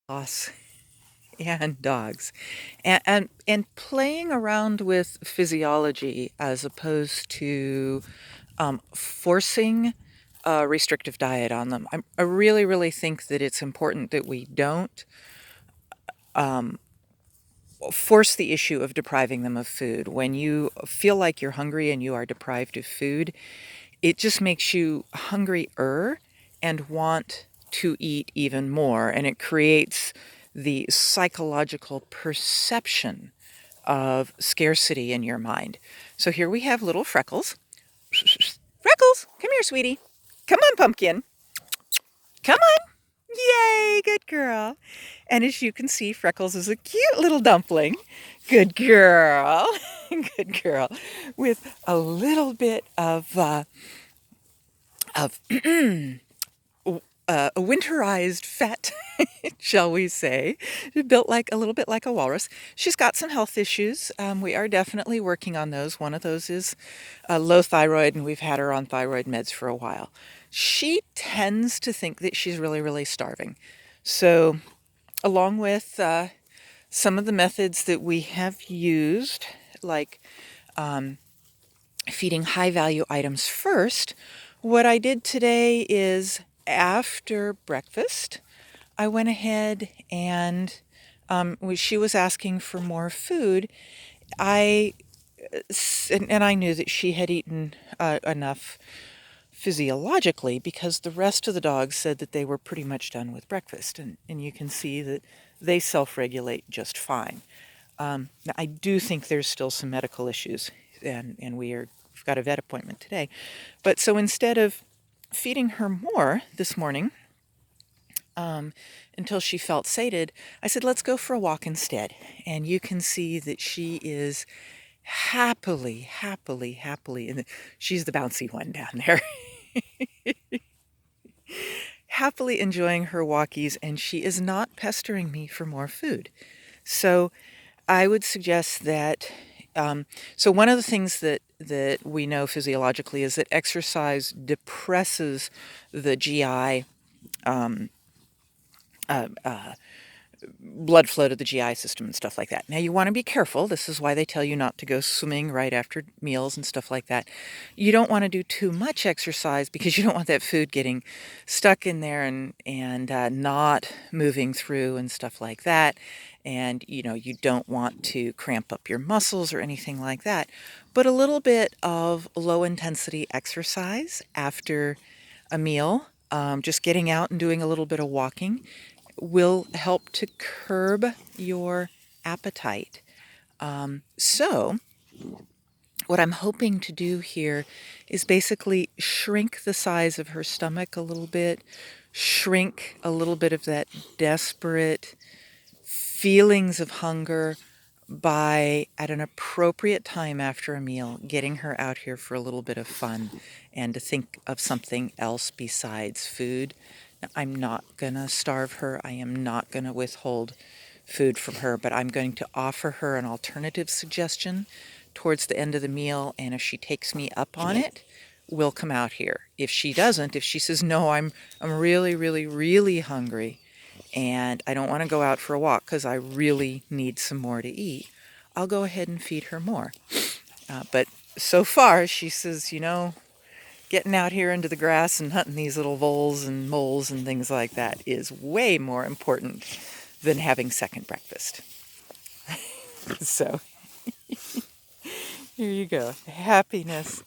Us and dogs, and playing around with physiology as opposed to forcing a restrictive diet on them. I really think that it's important that we don't um, force the issue of depriving them of food. When you feel like you're hungry and you are deprived of food, it just makes you hungrier and want to eat even more. And it creates the psychological perception of scarcity in your mind. So here we have little Freckles. Freckles, come here, sweetie. Come on, pumpkin. Come on. Yay, good girl. And as you can see, Freckles is a cute little dumpling. Good girl. Good girl. With a little bit of a winterized fat, shall we say, built like a little bit like a walrus. She's got some health issues. We are definitely working on those. One of those is low thyroid, and we've had her on thyroid meds for a while. She tends to think that she's really starving. So, along with some of the methods that we have used, like feeding high value items first, what I did today is after breakfast, I went ahead and when she was asking for more food, I and I knew that she had eaten enough physiologically because the rest of the dogs said that they were pretty much done with breakfast, and you can see that they self-regulate just fine. Now I do think there's still some medical issues, and we've got a vet appointment today. But so instead of feeding her more this morning, until she felt sated, I said, let's go for a walk instead. And you can see that she is happily, and she's the bouncy one down there, happily enjoying her walkies, and she is not pestering me for more food. So I would suggest that, so one of the things that we know physiologically is that exercise depresses the GI um, blood flow to the GI system and stuff like that. Now, you want to be careful. This is why they tell you not to go swimming right after meals and stuff like that. You don't want to do too much exercise because you don't want that food getting stuck in there and not moving through and stuff like that. And, you don't want to cramp up your muscles or anything like that. But a little bit of low intensity exercise after a meal, just getting out and doing a little bit of walking, will help to curb your appetite. So, what I'm hoping to do here is basically shrink the size of her stomach a little bit, shrink a little bit of that desperate feelings of hunger by, at an appropriate time after a meal, getting her out here for a little bit of fun and to think of something else besides food. Now, I'm not going to starve her. I am not going to withhold food from her, but I'm going to offer her an alternative suggestion towards the end of the meal, and if she takes me up on it, we'll come out here. If she doesn't, if she says, no, I'm really hungry, and I don't want to go out for a walk because I really need some more to eat, I'll go ahead and feed her more. But so far, she says, getting out here into the grass and hunting these little voles and moles and things like that is way more important than having second breakfast. So, here you go. Happiness